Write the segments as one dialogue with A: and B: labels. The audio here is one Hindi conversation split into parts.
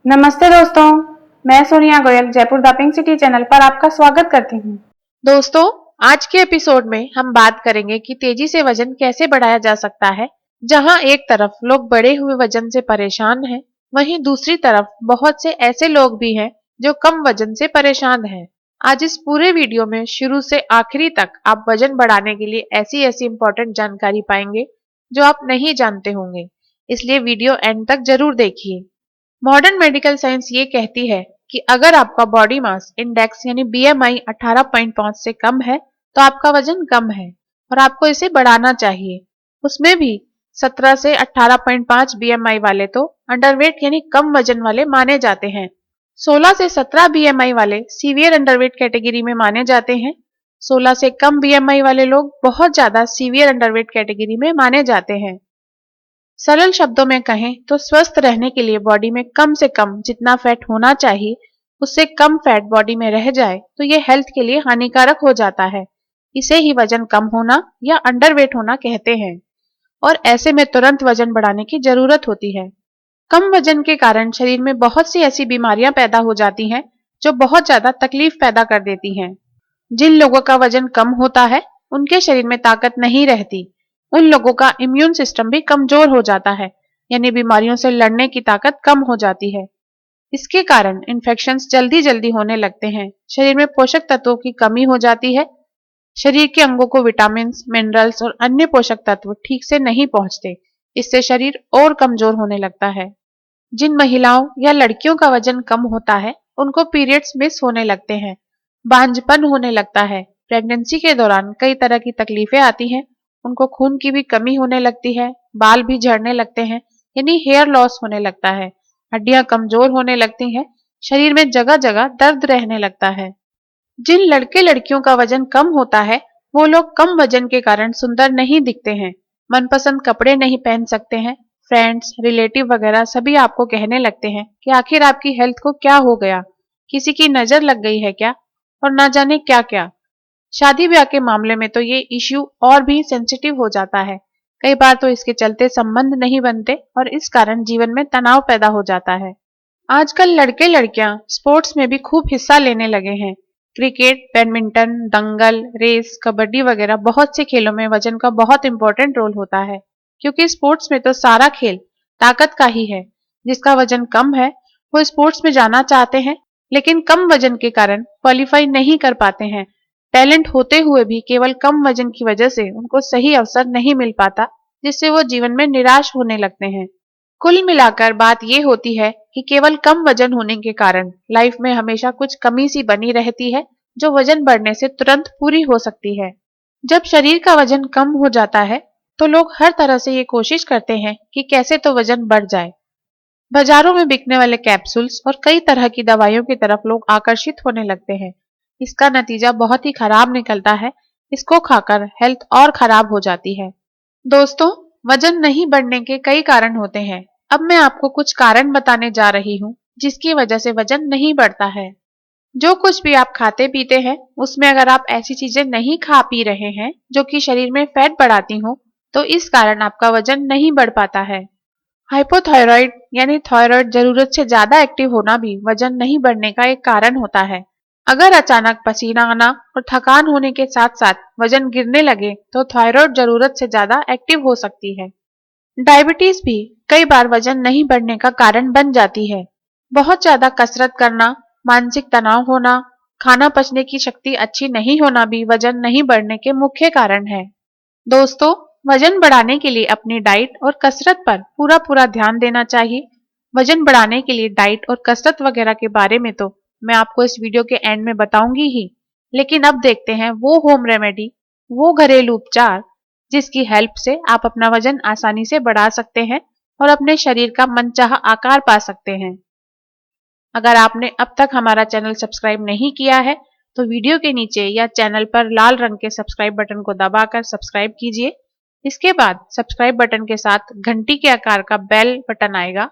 A: नमस्ते दोस्तों, मैं Sonia Goyal Jaipur the pink city channel पर आपका स्वागत करती हूँ।
B: दोस्तों, आज के एपिसोड में हम बात करेंगे कि तेजी से वजन कैसे बढ़ाया जा सकता है। जहां एक तरफ लोग बढ़े हुए वजन से परेशान हैं, वहीं दूसरी तरफ बहुत से ऐसे लोग भी हैं जो कम वजन से परेशान हैं। आज इस पूरे वीडियो में शुरू से आखिरी तक आप वजन बढ़ाने के लिए ऐसी ऐसी इंपॉर्टेंट जानकारी पाएंगे जो आप नहीं जानते होंगे, इसलिए वीडियो एंड तक जरूर देखिए। मॉडर्न मेडिकल साइंस ये कहती है कि अगर आपका बॉडी मास इंडेक्स यानी बीएमआई 18.5 से कम है तो आपका वजन कम है और आपको इसे बढ़ाना चाहिए। उसमें भी 17 से 18.5 बीएमआई वाले तो अंडरवेट यानी कम वजन वाले माने जाते हैं। 16 से 17 बीएमआई वाले सीवियर अंडरवेट कैटेगरी में माने जाते हैं। 16 से कम बीएमआई वाले लोग बहुत ज्यादा सीवियर अंडरवेट कैटेगरी में माने जाते हैं। सरल शब्दों में कहें तो स्वस्थ रहने के लिए बॉडी में कम से कम जितना फैट होना चाहिए उससे कम फैट बॉडी में रह जाए तो ये हेल्थ के लिए हानिकारक हो जाता है। इसे ही वजन कम होना या अंडरवेट होना कहते हैं और ऐसे में तुरंत वजन बढ़ाने की जरूरत होती है। कम वजन के कारण शरीर में बहुत सी ऐसी बीमारियां पैदा हो जाती हैं जो बहुत ज्यादा तकलीफ पैदा कर देती हैं। जिन लोगों का वजन कम होता है उनके शरीर में ताकत नहीं रहती। उन लोगों का इम्यून सिस्टम भी कमजोर हो जाता है, यानी बीमारियों से लड़ने की ताकत कम हो जाती है। इसके कारण इन्फेक्शंस जल्दी जल्दी होने लगते हैं, शरीर में पोषक तत्वों की कमी हो जाती है, शरीर के अंगों को विटामिन, मिनरल्स और अन्य पोषक तत्व ठीक से नहीं पहुंचते। इससे शरीर और कमजोर होने लगता है। जिन महिलाओं या लड़कियों का वजन कम होता है उनको पीरियड्स मिस होने लगते हैं, बांझपन होने लगता है, प्रेगनेंसी के दौरान कई तरह की तकलीफें आती हैं, उनको खून की भी कमी होने लगती है, बाल भी झड़ने लगते हैं यानी हेयर लॉस होने लगता है, हड्डियां कमजोर होने लगती हैं, शरीर में जगह जगह दर्द रहने लगता है। जिन लड़के लड़कियों का वजन कम होता है वो लोग कम वजन के कारण सुंदर नहीं दिखते हैं, मनपसंद कपड़े नहीं पहन सकते हैं, फ्रेंड्स रिलेटिव वगैरह सभी आपको कहने लगते हैं कि आखिर आपकी हेल्थ को क्या हो गया, किसी की नजर लग गई है क्या, और ना जाने क्या क्या। शादी ब्याह के मामले में तो ये इश्यू और भी सेंसिटिव हो जाता है। कई बार तो इसके चलते संबंध नहीं बनते और इस कारण जीवन में तनाव पैदा हो जाता है। आजकल लड़के लड़कियां स्पोर्ट्स में भी खूब हिस्सा लेने लगे हैं। क्रिकेट, बैडमिंटन, दंगल, रेस, कबड्डी वगैरह बहुत से खेलों में वजन का बहुत इंपॉर्टेंट रोल होता है, क्योंकि स्पोर्ट्स में तो सारा खेल ताकत का ही है। जिसका वजन कम है वो स्पोर्ट्स में जाना चाहते हैं लेकिन कम वजन के कारण क्वालिफाई नहीं कर पाते हैं। टैलेंट होते हुए भी केवल कम वजन की वजह से उनको सही अवसर नहीं मिल पाता, जिससे वो जीवन में निराश होने लगते हैं। कुल मिलाकर बात ये होती है कि केवल कम वजन होने के कारण लाइफ में हमेशा कुछ कमी सी बनी रहती है जो वजन बढ़ने से तुरंत पूरी हो सकती है। जब शरीर का वजन कम हो जाता है तो लोग हर तरह से ये कोशिश करते हैं कि कैसे तो वजन बढ़ जाए। बाजारों में बिकने वाले कैप्सूल्स और कई तरह की दवाइयों की तरफ लोग आकर्षित होने लगते हैं। इसका नतीजा बहुत ही खराब निकलता है। इसको खाकर हेल्थ और खराब हो जाती है। दोस्तों, वजन नहीं बढ़ने के कई कारण होते हैं। अब मैं आपको कुछ कारण बताने जा रही हूँ जिसकी वजह से वजन नहीं बढ़ता है। जो कुछ भी आप खाते पीते हैं उसमें अगर आप ऐसी चीजें नहीं खा पी रहे हैं जो कि शरीर में फैट बढ़ाती हो तो इस कारण आपका वजन नहीं बढ़ पाता है। हाइपोथायराइड यानी थायराइड जरूरत से ज्यादा एक्टिव होना भी वजन नहीं बढ़ने का एक कारण होता है। अगर अचानक पसीना आना और थकान होने के साथ साथ वजन गिरने लगे तो थायराइड जरूरत से ज्यादा एक्टिव हो सकती है। डायबिटीज भी कई बार वजन नहीं बढ़ने का कारण बन जाती है। बहुत ज्यादा कसरत करना, मानसिक तनाव होना, खाना पचने की शक्ति अच्छी नहीं होना भी वजन नहीं बढ़ने के मुख्य कारण है। दोस्तों, वजन बढ़ाने के लिए अपनी डाइट और कसरत पर पूरा पूरा ध्यान देना चाहिए। वजन बढ़ाने के लिए डाइट और कसरत वगैरह के बारे में तो मैं आपको इस वीडियो के एंड में बताऊंगी ही, लेकिन अब देखते हैं वो होम रेमेडी, वो घरेलू उपचार जिसकी हेल्प से आप अपना वजन आसानी से बढ़ा सकते हैं और अपने शरीर का मनचाहा आकार पा सकते हैं। अगर आपने अब तक हमारा चैनल सब्सक्राइब नहीं किया है तो वीडियो के नीचे या चैनल पर लाल रंग के सब्सक्राइब बटन को दबाकर सब्सक्राइब कीजिए। इसके बाद सब्सक्राइब बटन के साथ घंटी के आकार का बेल बटन आएगा,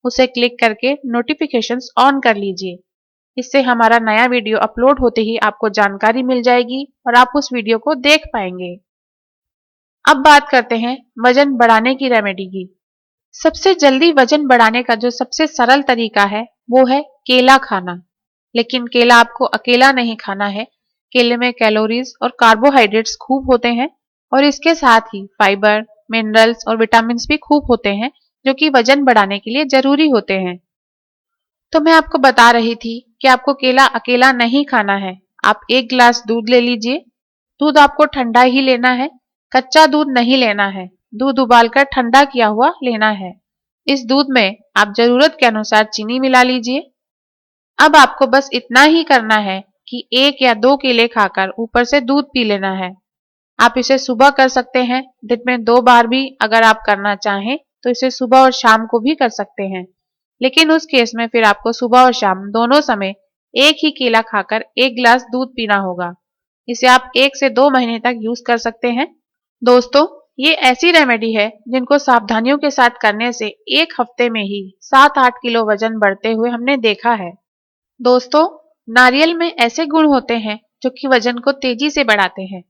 B: उसे क्लिक करके नोटिफिकेशंस ऑन कर लीजिए। इससे हमारा नया वीडियो अपलोड होते ही आपको जानकारी मिल जाएगी और आप उस वीडियो को देख पाएंगे। अब बात करते हैं वजन बढ़ाने की रेमेडी की। सबसे जल्दी वजन बढ़ाने का जो सबसे सरल तरीका है वो है केला खाना। लेकिन केला आपको अकेला नहीं खाना है। केले में कैलोरीज और कार्बोहाइड्रेट्स खूब होते हैं और इसके साथ ही फाइबर, मिनरल्स और विटामिन भी खूब होते हैं जो कि वजन बढ़ाने के लिए जरूरी होते हैं। तो मैं आपको बता रही थी कि आपको केला अकेला नहीं खाना है। आप 1 गिलास दूध ले लीजिए। दूध आपको ठंडा ही लेना है, कच्चा दूध नहीं लेना है। दूध उबालकर ठंडा किया हुआ लेना है। इस दूध में आप जरूरत के अनुसार चीनी मिला लीजिए। अब आपको बस इतना ही करना है कि 1 या 2 केले खाकर ऊपर से दूध पी लेना है। आप इसे सुबह कर सकते हैं, दिन में 2 बार भी अगर आप करना चाहें तो इसे सुबह और शाम को भी कर सकते हैं। लेकिन उस केस में फिर आपको सुबह और शाम दोनों समय एक ही केला खाकर 1 गिलास दूध पीना होगा। इसे आप 1 से 2 महीने तक यूज कर सकते हैं। दोस्तों, ये ऐसी रेमेडी है जिनको सावधानियों के साथ करने से 1 हफ्ते में ही 7-8 किलो वजन बढ़ते हुए हमने देखा है। दोस्तों, नारियल में ऐसे गुण होते हैं जो कि वजन को तेजी से बढ़ाते हैं।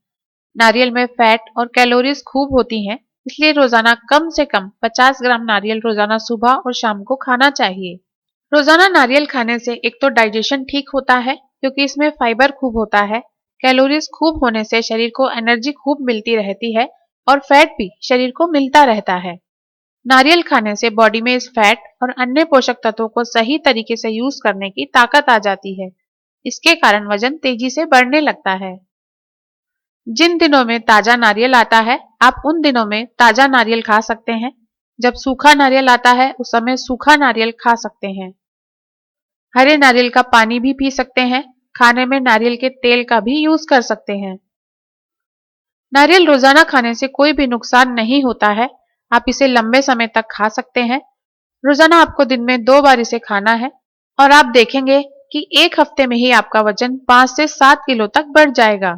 B: नारियल में फैट और कैलोरीज खूब होती हैं, इसलिए रोजाना कम से कम 50 ग्राम नारियल रोजाना सुबह और शाम को खाना चाहिए। रोजाना नारियल खाने से एक तो डाइजेशन ठीक होता है क्योंकि इसमें फाइबर खूब होता है। कैलोरीज खूब होने से शरीर को एनर्जी खूब मिलती रहती है और फैट भी शरीर को मिलता रहता है। नारियल खाने से बॉडी में इस फैट और अन्य पोषक तत्वों को सही तरीके से यूज करने की ताकत आ जाती है। इसके कारण वजन तेजी से बढ़ने लगता है। जिन दिनों में ताजा नारियल आता है, आप उन दिनों में ताजा नारियल खा सकते हैं। जब सूखा नारियल आता है, उस समय सूखा नारियल खा सकते हैं। हरे नारियल का पानी भी पी सकते हैं। खाने में नारियल के तेल का भी यूज कर सकते हैं। नारियल रोजाना खाने से कोई भी नुकसान नहीं होता है। आप इसे लंबे समय तक खा सकते हैं। रोजाना आपको दिन में 2 बार इसे खाना है और आप देखेंगे कि 1 हफ्ते में ही आपका वजन 5 से 7 किलो तक बढ़ जाएगा।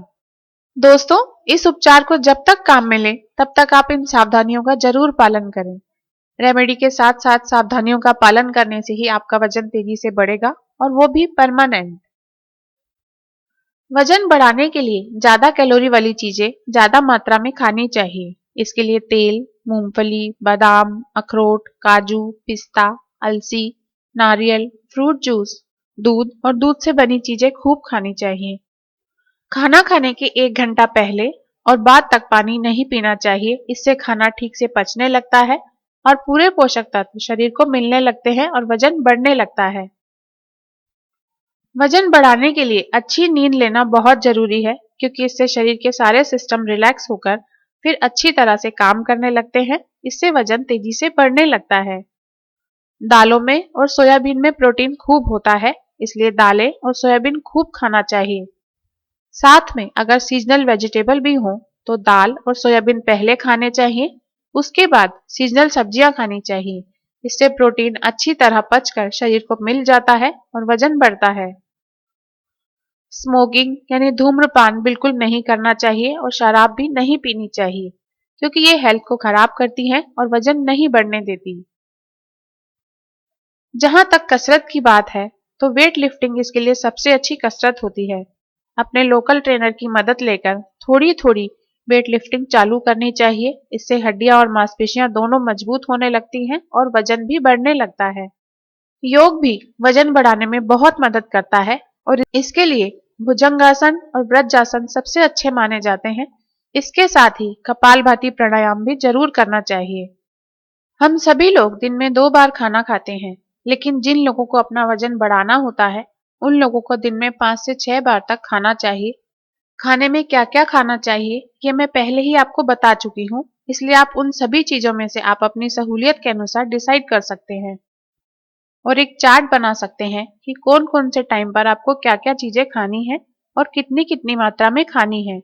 B: दोस्तों, इस उपचार को जब तक काम मिले तब तक आप इन सावधानियों का जरूर पालन करें। रेमेडी के साथ साथ सावधानियों का पालन करने से ही आपका वजन तेजी से बढ़ेगा और वो भी परमानेंट। वजन बढ़ाने के लिए ज्यादा कैलोरी वाली चीजें ज्यादा मात्रा में खानी चाहिए। इसके लिए तेल, मूंगफली, बादाम, अखरोट, काजू, पिस्ता, अलसी, नारियल, फ्रूट जूस, दूध और दूध से बनी चीजें खूब खानी चाहिए। खाना खाने के 1 घंटा पहले और बाद तक पानी नहीं पीना चाहिए। इससे खाना ठीक से पचने लगता है और पूरे पोषक तत्व शरीर को मिलने लगते हैं और वजन बढ़ने लगता है। वजन बढ़ाने के लिए अच्छी नींद लेना बहुत जरूरी है क्योंकि इससे शरीर के सारे सिस्टम रिलैक्स होकर फिर अच्छी तरह से काम करने लगते हैं। इससे वजन तेजी से बढ़ने लगता है। दालों में और सोयाबीन में प्रोटीन खूब होता है, इसलिए दालें और सोयाबीन खूब खाना चाहिए। साथ में अगर सीजनल वेजिटेबल भी हो तो दाल और सोयाबीन पहले खाने चाहिए, उसके बाद सीजनल सब्जियां खानी चाहिए। इससे प्रोटीन अच्छी तरह पचकर शरीर को मिल जाता है और वजन बढ़ता है। स्मोकिंग यानी धूम्रपान बिल्कुल नहीं करना चाहिए और शराब भी नहीं पीनी चाहिए क्योंकि ये हेल्थ को खराब करती है और वजन नहीं बढ़ने देती। जहां तक कसरत की बात है तो वेट लिफ्टिंग इसके लिए सबसे अच्छी कसरत होती है। अपने लोकल ट्रेनर की मदद लेकर थोड़ी थोड़ी वेट लिफ्टिंग चालू करनी चाहिए। इससे हड्डियां और मांसपेशियां दोनों मजबूत होने लगती हैं और वजन भी बढ़ने लगता है। योग भी वजन बढ़ाने में बहुत मदद करता है और इसके लिए भुजंगासन और वज्रासन सबसे अच्छे माने जाते हैं। इसके साथ ही कपालभाति प्राणायाम भी जरूर करना चाहिए। हम सभी लोग दिन में 2 बार खाना खाते हैं, लेकिन जिन लोगों को अपना वजन बढ़ाना होता है उन लोगों को दिन में 5 से 6 बार तक खाना चाहिए। खाने में क्या क्या खाना चाहिए ये मैं पहले ही आपको बता चुकी हूँ, इसलिए आप उन सभी चीजों में से आप अपनी सहूलियत के अनुसार डिसाइड कर सकते हैं और एक चार्ट बना सकते हैं कि कौन कौन से टाइम पर आपको क्या क्या चीजें खानी है और कितनी कितनी मात्रा में खानी है।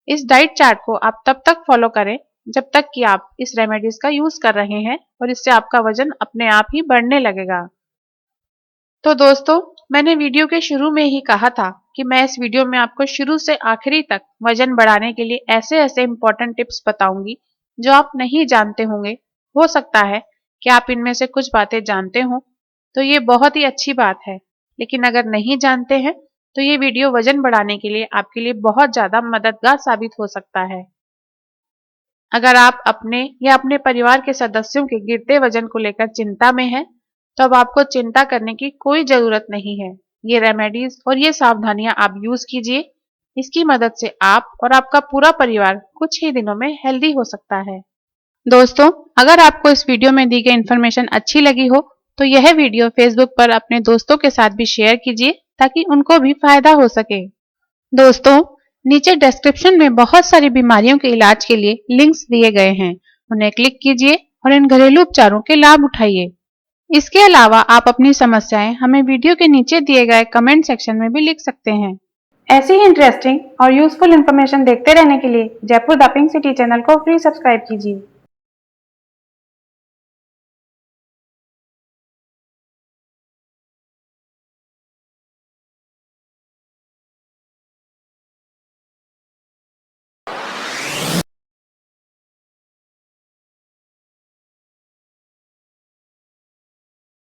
B: इस डाइट चार्ट को आप तब तक फॉलो करें जब तक कि आप इस रेमेडीज का यूज कर रहे हैं और इससे आपका वजन अपने आप ही बढ़ने लगेगा। तो दोस्तों, मैंने वीडियो के शुरू में ही कहा था कि मैं इस वीडियो में आपको शुरू से आखिरी तक वजन बढ़ाने के लिए ऐसे ऐसे इंपॉर्टेंट टिप्स बताऊंगी जो आप नहीं जानते होंगे। हो सकता है कि आप इनमें से कुछ बातें जानते हो तो ये बहुत ही अच्छी बात है, लेकिन अगर नहीं जानते हैं तो ये वीडियो वजन बढ़ाने के लिए आपके लिए बहुत ज्यादा मददगार साबित हो सकता है। अगर आप अपने या अपने परिवार के सदस्यों के गिरते वजन को लेकर चिंता में हैं तो अब आपको चिंता करने की कोई जरूरत नहीं है। ये रेमेडीज और ये सावधानियां आप यूज कीजिए। इसकी मदद से आप और आपका पूरा परिवार कुछ ही दिनों में हेल्दी हो सकता है।
A: दोस्तों, अगर आपको इस वीडियो में दी गई इन्फॉर्मेशन अच्छी लगी हो तो यह वीडियो फेसबुक पर अपने दोस्तों के साथ भी शेयर कीजिए ताकि उनको भी फायदा हो सके। दोस्तों, नीचे डिस्क्रिप्शन में बहुत सारी बीमारियों के इलाज के लिए लिंक्स दिए गए हैं। उन्हें क्लिक कीजिए और इन घरेलू उपचारों के लाभ उठाइए। इसके अलावा आप अपनी समस्याएं हमें वीडियो के नीचे दिए गए कमेंट सेक्शन में भी लिख सकते हैं। ऐसी ही इंटरेस्टिंग और यूजफुल इन्फॉर्मेशन देखते रहने के लिए Jaipur the pink city channel को फ्री सब्सक्राइब कीजिए।